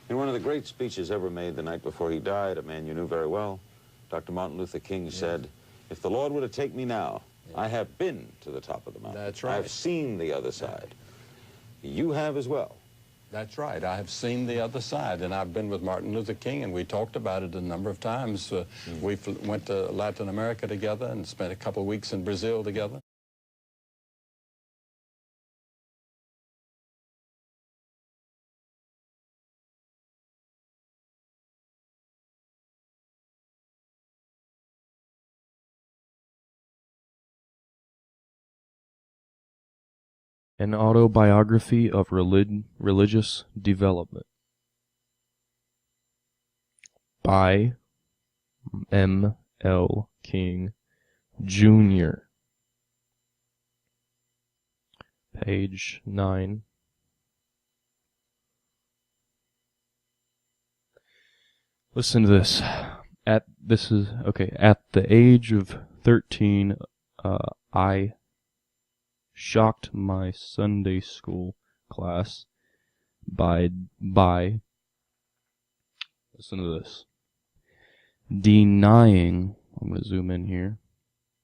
In one of the great speeches ever made the night before he died, a man you knew very well, Dr. Martin Luther King said, if the Lord were to take me now, I have been to the top of the mountain. That's right. I've seen the other side. You have as well. That's right. I have seen the other side, and I've been with Martin Luther King, and we talked about it a number of times. We went to Latin America together and spent a couple of weeks in Brazil together. An autobiography of religious development by M.L. King, Jr. Page 9. Listen to this. At the age of 13, I shocked my Sunday school class by listen to this, denying, I'm going to zoom in here,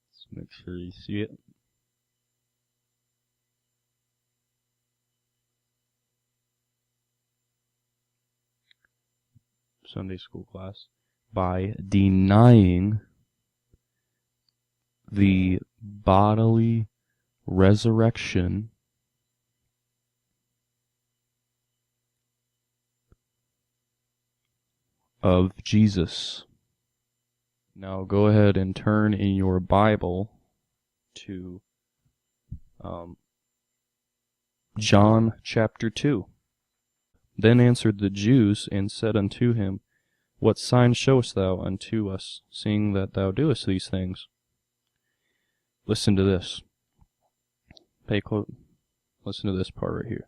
let's make sure you see it, Sunday school class, by denying the bodily resurrection of Jesus. Now go ahead and turn in your Bible to John chapter 2. Then answered the Jews and said unto him, What sign showest thou unto us, seeing that thou doest these things? Listen to this. Listen to this part right here.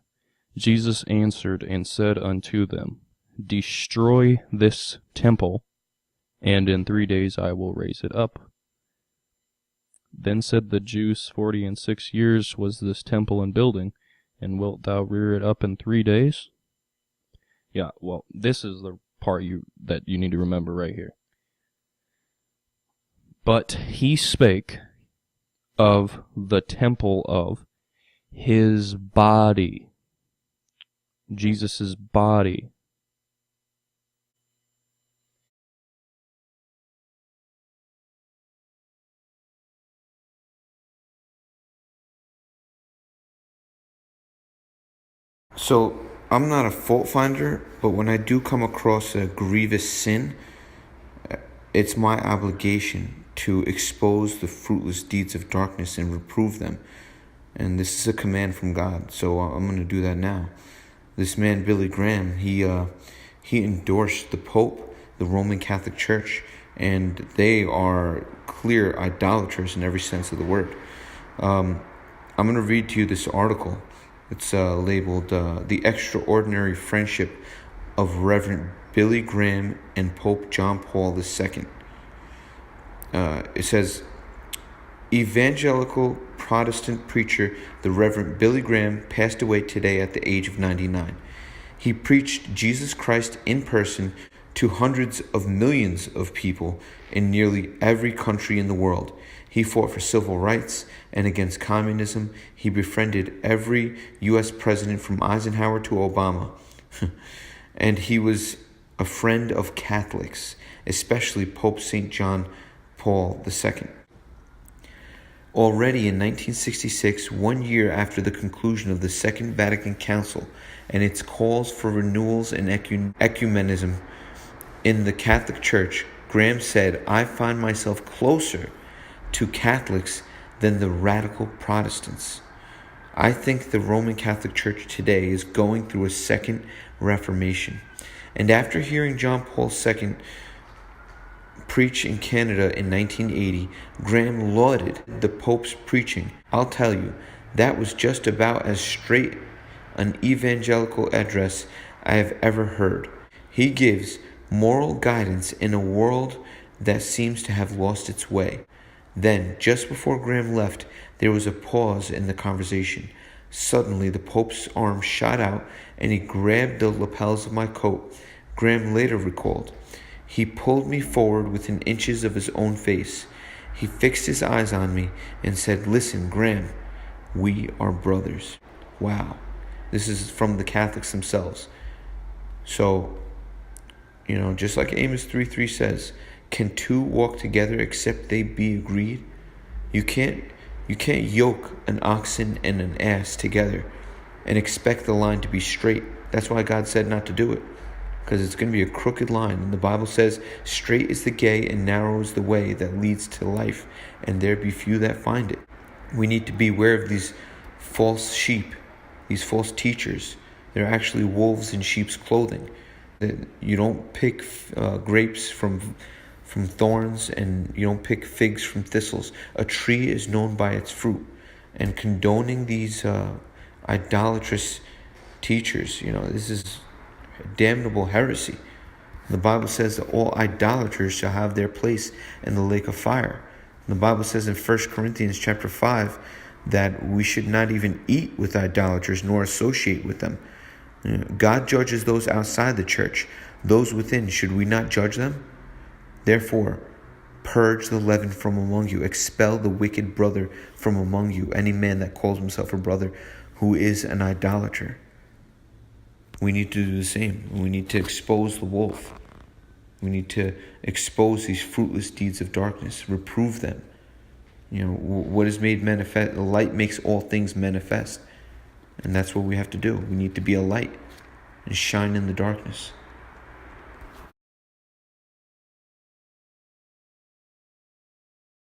Jesus answered and said unto them, Destroy this temple, and in 3 days I will raise it up. Then said the Jews, 46 years was this temple in building, and wilt thou rear it up in 3 days? Yeah, well, this is the part that you need to remember right here. But he spake of the temple of his body, Jesus' body. So, I'm not a fault finder, but when I do come across a grievous sin, it's my obligation to expose the fruitless deeds of darkness and reprove them. And this is a command from God, so I'm going to do that now. This man, Billy Graham, he endorsed the Pope, the Roman Catholic Church, and they are clear idolaters in every sense of the word. I'm going to read to you this article. It's labeled The Extraordinary Friendship of Reverend Billy Graham and Pope John Paul II. It says, Evangelical Protestant preacher, the Reverend Billy Graham, passed away today at the age of 99. He preached Jesus Christ in person to hundreds of millions of people in nearly every country in the world. He fought for civil rights and against communism. He befriended every U.S. president from Eisenhower to Obama. And he was a friend of Catholics, especially Pope St. John Paul II. Already in 1966, 1 year after the conclusion of the Second Vatican Council and its calls for renewals and ecumenism in the Catholic Church, Graham said, I find myself closer to Catholics than the radical Protestants. I think the Roman Catholic Church today is going through a second Reformation. And after hearing John Paul II preach in Canada in 1980, Graham lauded the Pope's preaching. I'll tell you, that was just about as straight an evangelical address I have ever heard. He gives moral guidance in a world that seems to have lost its way. Then, just before Graham left, there was a pause in the conversation. Suddenly, the Pope's arm shot out, and he grabbed the lapels of my coat. Graham later recalled, "He pulled me forward within inches of his own face. He fixed his eyes on me and said, 'Listen, Graham, we are brothers.'" Wow. This is from the Catholics themselves. So, just like Amos 3:3 says, can two walk together except they be agreed? You can't yoke an oxen and an ass together and expect the line to be straight. That's why God said not to do it, because it's going to be a crooked line. And the Bible says, "Straight is the gate and narrow is the way that leads to life, and there be few that find it." We need to be aware of these false sheep, these false teachers. They're actually wolves in sheep's clothing. You don't pick grapes from thorns, and you don't pick figs from thistles. A tree is known by its fruit. And condoning these idolatrous teachers, this is damnable heresy. The Bible says that all idolaters shall have their place in the lake of fire. The Bible says in 1 Corinthians chapter 5 that we should not even eat with idolaters nor associate with them. God judges those outside the church. Those within, should we not judge them? Therefore, purge the leaven from among you. Expel the wicked brother from among you. Any man that calls himself a brother who is an idolater. We need to do the same. We need to expose the wolf. We need to expose these fruitless deeds of darkness. Reprove them. What is made manifest? The light makes all things manifest. And that's what we have to do. We need to be a light and shine in the darkness.